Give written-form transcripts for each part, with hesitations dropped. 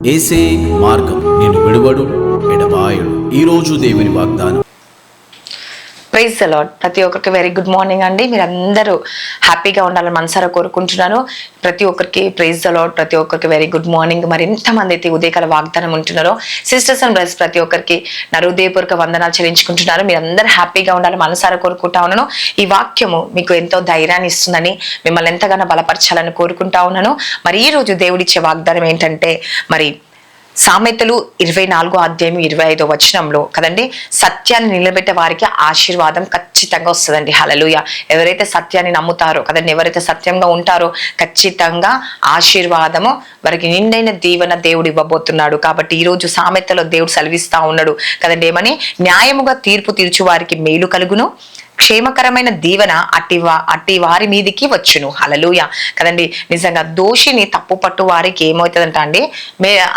ఏసే మార్గం నేను విడువడు ఎడబాయడు. ఈరోజు దేవుని వాగ్దానం. Praise the lord. ప్రతి ఒక్కరికి వెరీ గుడ్ మార్నింగ్ అండి. మీరు అందరూ హ్యాపీగా ఉండాలని మనసారా కోరుకుంటున్నాను. ప్రతి ఒక్కరికి ప్రైజ్ ది లార్డ్. ప్రతి ఒక్కరికి వెరీ గుడ్ మార్నింగ్. మరి ఎంతమంది అయితే ఉదయకాల వాగ్దానం ఉంటున్నారో సిస్టర్స్ అండ్ బ్రదర్స్ ప్రతి ఒక్కరికి నా హృదయపూర్వక వందనాలు చెల్లించుకుంటున్నారు. మీరు అందరూ హ్యాపీగా ఉండాలని మనసారా కోరుకుంటా ఉన్నాను. ఈ వాక్యము మీకు ఎంతో ధైర్యాన్ని ఇస్తుందని, మిమ్మల్ని ఎంతగానో బలపరచాలని కోరుకుంటా ఉన్నాను. మరి ఈ రోజు దేవుడిచ్చే వాగ్దానం ఏంటంటే, మరి సామెతలు 24:25 కదండి, సత్యాన్ని నిలబెట్టే వారికి ఆశీర్వాదం ఖచ్చితంగా వస్తుందండి. హల్లెలూయా. ఎవరైతే సత్యాన్ని నమ్ముతారో కదండి, ఎవరైతే సత్యంగా ఉంటారో ఖచ్చితంగా ఆశీర్వాదము వారికి నిండైన దీవెన దేవుడు ఇవ్వబోతున్నాడు. కాబట్టి ఈరోజు సామెతలో దేవుడు సెలవిస్తా ఉన్నాడు కదండి, ఏమని, న్యాయముగా తీర్పు తీర్చు వారికి మేలు కలుగును, క్షేమకరమైన దీవెన అట్టి వారి మీదికి వచ్చును. హల్లెలూయా కదండి. నిజంగా దోషిని తప్పు పట్టు వారికి ఏమవుతుందంట అండి,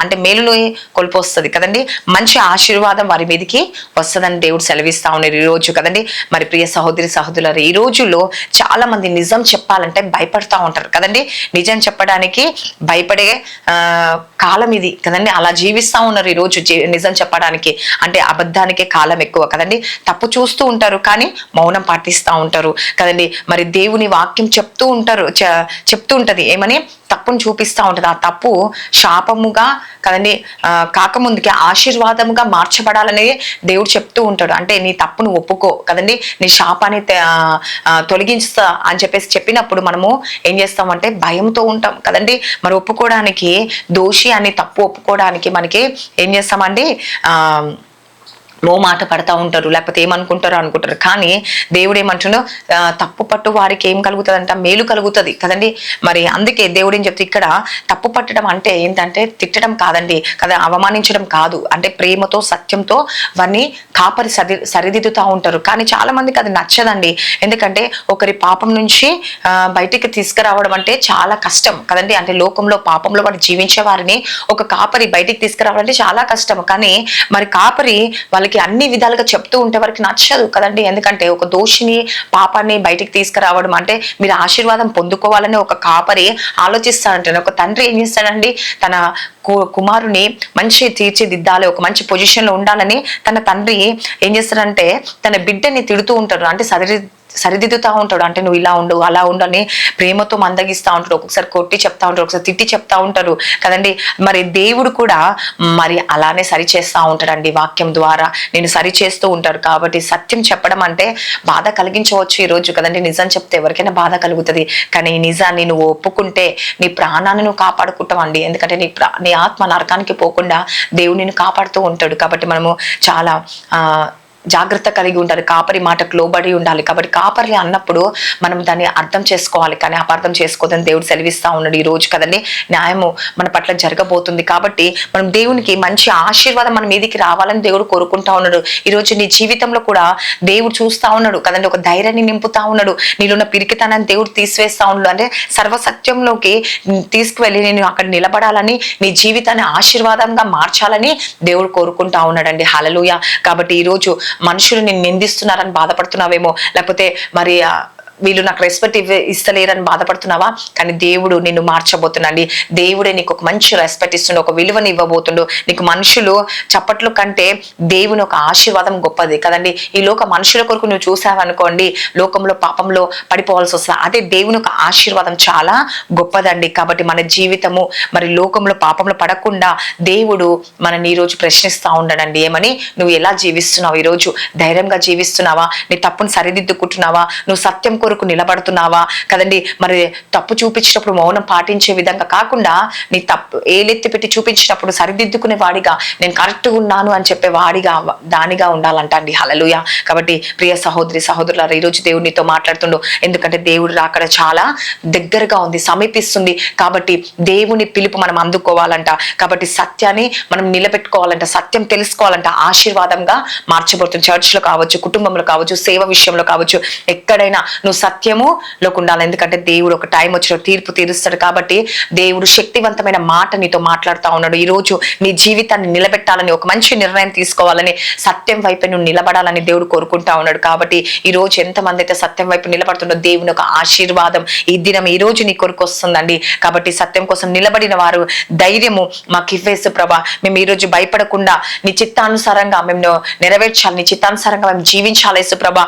అంటే మేలును కొల్పొస్తుంది కదండి, మంచి ఆశీర్వాదం వారి మీదికి వస్తుందని దేవుడు సెలవిస్తా ఉన్నారు ఈరోజు కదండి. మరి ప్రియ సహోదరి సహోదరులారు, ఈ రోజుల్లో చాలా మంది నిజం చెప్పాలంటే భయపడతా ఉంటారు కదండి. నిజం చెప్పడానికి భయపడే కాలం ఇది కదండి. అలా జీవిస్తా ఉన్నారు ఈరోజు. నిజం చెప్పడానికి అంటే అబద్ధానికే కాలం ఎక్కువ కదండి. తప్పు చూస్తూ ఉంటారు కానీ మౌనం పాటిస్తూ ఉంటారు కదండి. మరి దేవుని వాక్యం చెప్తూ ఉంటది ఏమని, తప్పును చూపిస్తూ ఉంటది. ఆ తప్పు శాపముగా కదండి కాకముందుకి ఆశీర్వాదముగా మార్చబడాలని దేవుడు చెప్తూ ఉంటాడు. అంటే నీ తప్పును ఒప్పుకో కదండి, నీ శాపాన్ని తొలగించుతా అని చెప్పినప్పుడు మనము ఏం చేస్తామంటే భయంతో ఉంటాం కదండి. మరి ఒప్పుకోవడానికి, దోషి అని తప్పు ఒప్పుకోవడానికి మనకి ఏం చేస్తామండి, నో మాట పడతా ఉంటారు, లేకపోతే అనుకుంటారు. కానీ దేవుడు ఏమంటున్నా, తప్పు పట్టు వారికి ఏం కలుగుతుందంట, మేలు కలుగుతుంది కదండి. మరి అందుకే దేవుడు ఏం చెప్తే, ఇక్కడ తప్పు పట్టడం అంటే ఏంటంటే తిట్టడం కాదండి కదా, అవమానించడం కాదు, అంటే ప్రేమతో సత్యంతో వారిని కాపరి సరిదిద్దుతూ ఉంటారు. కానీ చాలా మందికి అది నచ్చదండి. ఎందుకంటే ఒకరి పాపం నుంచి బయటికి తీసుకురావడం అంటే చాలా కష్టం కదండి. అంటే లోకంలో పాపంలో వారు జీవించే వారిని ఒక కాపరి బయటికి తీసుకురావడం అంటే చాలా కష్టం. కానీ మరి కాపరి వాళ్ళకి అన్ని విధాలుగా చెప్తూ ఉంటే వారికి నచ్చదు కదండి. ఎందుకంటే ఒక దోషిని, పాపాన్ని బయటికి తీసుకురావడం అంటే మీరు ఆశీర్వాదం పొందుకోవాలని ఒక కాపరి ఆలోచిస్తాడంటే, ఒక తండ్రి ఏం చేస్తాడండి, తన కుమారుని మంచి తీర్చిదిద్దాలి, ఒక మంచి పొజిషన్ లో ఉండాలని తన తండ్రి ఏం చేస్తాడంటే తన బిడ్డని తిడుతూ ఉంటాడు, అంటే సరిదిద్దుతా ఉంటాడు. అంటే నువ్వు ఇలా ఉండు, అలా ఉండు అని ప్రేమతో మందగిస్తూ ఉంటాడు. ఒక్కొక్కసారి కొట్టి చెప్తా ఉంటారు, ఒకసారి తిట్టి చెప్తా ఉంటారు కదండి. మరి దేవుడు కూడా మరి అలానే సరి చేస్తూ ఉంటాడండి. వాక్యం ద్వారా నేను సరి చేస్తూ ఉంటారు. కాబట్టి సత్యం చెప్పడం అంటే బాధ కలిగించవచ్చు ఈరోజు కదండి. నిజం చెప్తే ఎవరికైనా బాధ కలుగుతుంది. కానీ ఈ నిజాన్ని నువ్వు ఒప్పుకుంటే నీ ప్రాణాన్ని నువ్వు కాపాడుకుంటావు అండి. ఎందుకంటే నీ ఆత్మ నరకానికి పోకుండా దేవుడు నిన్ను కాపాడుతూ ఉంటాడు. కాబట్టి మనము చాలా జాగ్రత్త కలిగి ఉంటారు, కాపరి మాటకు లోబడి ఉండాలి. కాబట్టి కాపరి అన్నప్పుడు మనం దాన్ని అర్థం చేసుకోవాలి, కానీ అపార్థం చేసుకోదని దేవుడు సెలవిస్తా ఉన్నాడు ఈ రోజు కదండి. న్యాయము మన పట్ల జరగబోతుంది. కాబట్టి మనం దేవునికి మంచి ఆశీర్వాదం మన మీదికి రావాలని దేవుడు కోరుకుంటా ఉన్నాడు. ఈరోజు నీ జీవితంలో కూడా దేవుడు చూస్తా ఉన్నాడు కదండి, ఒక ధైర్యాన్ని నింపుతా ఉన్నాడు. నీలో ఉన్న పిరికితనాన్ని దేవుడు తీసివేస్తా ఉన్నాడు. అంటే సర్వసత్యంలోకి తీసుకువెళ్ళి నేను అక్కడ నిలబడాలని, నీ జీవితాన్ని ఆశీర్వాదంగా మార్చాలని దేవుడు కోరుకుంటా ఉన్నాడండి. హల్లెలూయా. కాబట్టి ఈరోజు మనుషులు నిన్ను నిందిస్తున్నారని బాధపడుతున్నావేమో, లేకపోతే మరి వీళ్ళు నాకు రెస్పెక్ట్ ఇస్తలేరని బాధపడుతున్నావా, కానీ దేవుడు నిన్ను మార్చబోతున్నాండి. దేవుడే నీకు ఒక మంచి రెస్పెక్ట్ ఇస్తుండు, ఒక విలువని ఇవ్వబోతుండు. నీకు మనుషులు చప్పట్ల కంటే దేవుని ఒక ఆశీర్వాదం గొప్పది కదండి. ఈ లోక మనుషుల కొరకు నువ్వు చూసావనుకోండి, లోకంలో పాపంలో పడిపోవాల్సి వస్తుంది. అదే దేవుని ఒక ఆశీర్వాదం చాలా గొప్పదండి. కాబట్టి మన జీవితము మరి లోకంలో పాపంలో పడకుండా దేవుడు మనని ఈరోజు ప్రశ్నిస్తూ ఉండడండి, ఏమని, నువ్వు ఎలా జీవిస్తున్నావు, ఈరోజు ధైర్యంగా జీవిస్తున్నావా, నీ తప్పును సరిదిద్దుకుంటున్నావా, నువ్వు సత్యం కొరకు నిలబడుతున్నావా కదండి. మరి తప్పు చూపించినప్పుడు మౌనం పాటించే విధంగా కాకుండా నీ తప్పు ఏలెత్తి పెట్టి చూపించినప్పుడు సరిదిద్దుకునే వాడిగా, నేను కరెక్ట్గా ఉన్నాను అని చెప్పే వాడిగా దానిగా ఉండాలంట అండి. హల్లెలూయా. కాబట్టి ప్రియ సహోదరి సహోదరులారా, ఈరోజు దేవుడు నీతో మాట్లాడుతుండు. ఎందుకంటే దేవుడు రాకడ చాలా దగ్గరగా ఉంది, సమీపిస్తుంది. కాబట్టి దేవుని పిలుపు మనం అందుకోవాలంట. కాబట్టి సత్యాన్ని మనం నిలబెట్టుకోవాలంట, సత్యం తెలుసుకోవాలంట, ఆశీర్వాదంగా మార్చబడుతుంది. చర్చ్లో కావచ్చు, కుటుంబంలో కావచ్చు, సేవ విషయంలో కావచ్చు, ఎక్కడైనా నువ్వు సత్యములోకి ఉండాలి. ఎందుకంటే దేవుడు ఒక టైం వచ్చిన తీర్పు తీరుస్తాడు. కాబట్టి దేవుడు శక్తివంతమైన మాట నీతో మాట్లాడుతూ ఉన్నాడు. ఈ రోజు నీ జీవితాన్ని నిలబెట్టాలని, ఒక మంచి నిర్ణయం తీసుకోవాలని, సత్యం వైపు నువ్వు నిలబడాలని దేవుడు కోరుకుంటా ఉన్నాడు. కాబట్టి ఈ రోజు ఎంతమంది అయితే సత్యం వైపు నిలబడుతుండో దేవుని ఒక ఆశీర్వాదం ఈ దినం ఈ రోజు నీ కొరకు వస్తుందండి. కాబట్టి సత్యం కోసం నిలబడిన వారు ధైర్యము మాకు ఇవ్వేసు ప్రభా. మేము ఈ రోజు భయపడకుండా నీ చిత్తానుసారంగా మేము నెరవేర్చాలి, నీ చిత్తానుసారంగా మేము జీవించాలి యేసు ప్రభా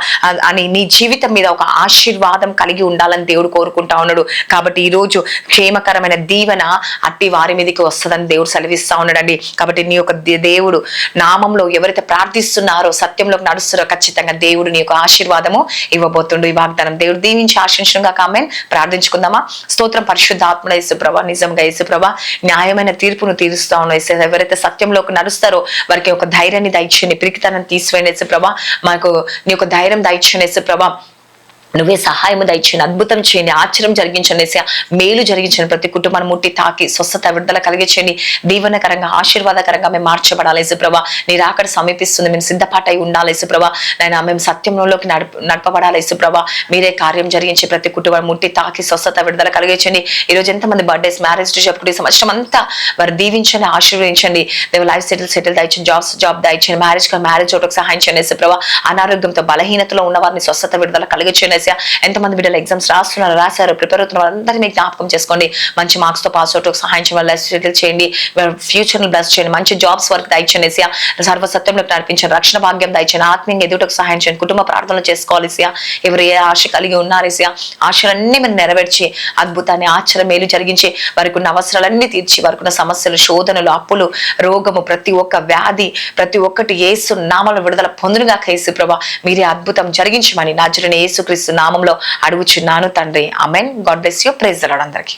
అని నీ జీవితం మీద ఒక ఆశీర్వాదం కలిగి ఉండాలని దేవుడు కోరుకుంటా ఉన్నాడు. కాబట్టి ఈ రోజు క్షేమకరమైన దీవెన అట్టి వారి మీదకి వస్తుందని దేవుడు సెలవిస్తా ఉన్నాడండి. కాబట్టి నీ యొక్క దేవుడు నామంలో ఎవరైతే ప్రార్థిస్తున్నారో, సత్యంలోకి నడుస్తున్నారో, ఖచ్చితంగా దేవుడు నీ యొక్క ఆశీర్వాదము ఇవ్వబోతుండు. ఈ వాగ్దానం దేవుడు దీవించి ఆశించుగా కామెంట్ ప్రార్థించుకుందామా. స్తోత్రం పరిశుద్ధాత్మ యేసుప్రభా, నిజంగా యేసుప్రభా న్యాయమైన తీర్పును తీరుస్తా ఉన్నావు. ఎవరైతే సత్యంలోకి నడుస్తారో వారికి ఒక ధైర్యాన్ని దయచేయండి, పిరికితనాన్ని తీసివేయండి యేసుప్రభా. మాకు నీ యొక్క ధైర్యం దయచేయండి యేసుప్రభా. నువ్వే సహాయము దయచేయండి, అద్భుతం చేయండి, ఆశ్చర్యం జరిగించండి, మేలు జరిగించండి. ప్రతి కుటుంబాన్ని ముట్టి తాకి స్వస్థత విడుదల కలిగించండి. దీవెనకరంగా ఆశీర్వాదకరంగా మేము మార్చబడాలి యేసుప్రభా. నీ రాకడ సమీపిస్తుంది, మేము సిద్ధపాటై ఉండాలి యేసుప్రభా. నాయన మేము సత్యంలోకి నడపబడాలి యేసుప్రభా. మీరే కార్యం జరిగించి ప్రతి కుటుంబాన్ని ముట్టి తాకి స్వస్థత విడుదల కలిగించండి. ఈరోజు ఎంతమంది బర్త్డేస్, మ్యారేజ్ చెప్పుకుంటే సంవత్సరం అంతా వారు దీవించండి, ఆశీర్వదించండి. దేవ లైఫ్ సెటిల్ దయచండి, జాబ్ దయచండి, మ్యారేజ్ ఒకటి సహాయం చేయండి యేసుప్రభా. అనారోగ్యంతో బలహీనతలో ఉన్న వారిని స్వస్థత విడుదల కలిగించండి. ఎంతమంది బిడ్డలు ఎగ్జామ్స్ రాశారు, ప్రిపేర్ అవుతున్న వాళ్ళందరినీ మీకు జ్ఞాపకం చేసుకోండి. మంచి మార్క్స్ తో పాస్ అవుట్ సహాయం చేయండి, ఫ్యూచర్ ని బ్లెస్ చేయండి, మంచి జాబ్స్ వరకు దయచేయండి, సర్వసత్యంలోకి నడిపించండి, రక్షణ భాగ్యం దయచేయండి, ఆత్మీయంగా ఎదుటకు సహాయం చేయండి, కుటుంబ ప్రార్థనలు చేసుకోవాలి. ఎవరు ఏ ఆశ కలిగి ఉన్నారు ఆశలన్నీ మీరు నెరవేర్చి అద్భుతాన్ని, ఆశ్చర్య మేలు జరిగించి వారికి ఉన్న అవసరాలన్నీ తీర్చి వారికి ఉన్న సమస్యలు, శోధనలు, అప్పులు, రోగము, ప్రతి ఒక్క వ్యాధి, ప్రతి ఒక్కటి యేసు నామములో విడుదల పొందునుగా యేసు ప్రభా. మీరే అద్భుతం జరిగించమని నజరేయుడైన యేసుక్రీస్తు నామంలో అడుగుచున్నాను తండ్రి, ఆమేన్. God bless you. Praise the lord అందరికీ.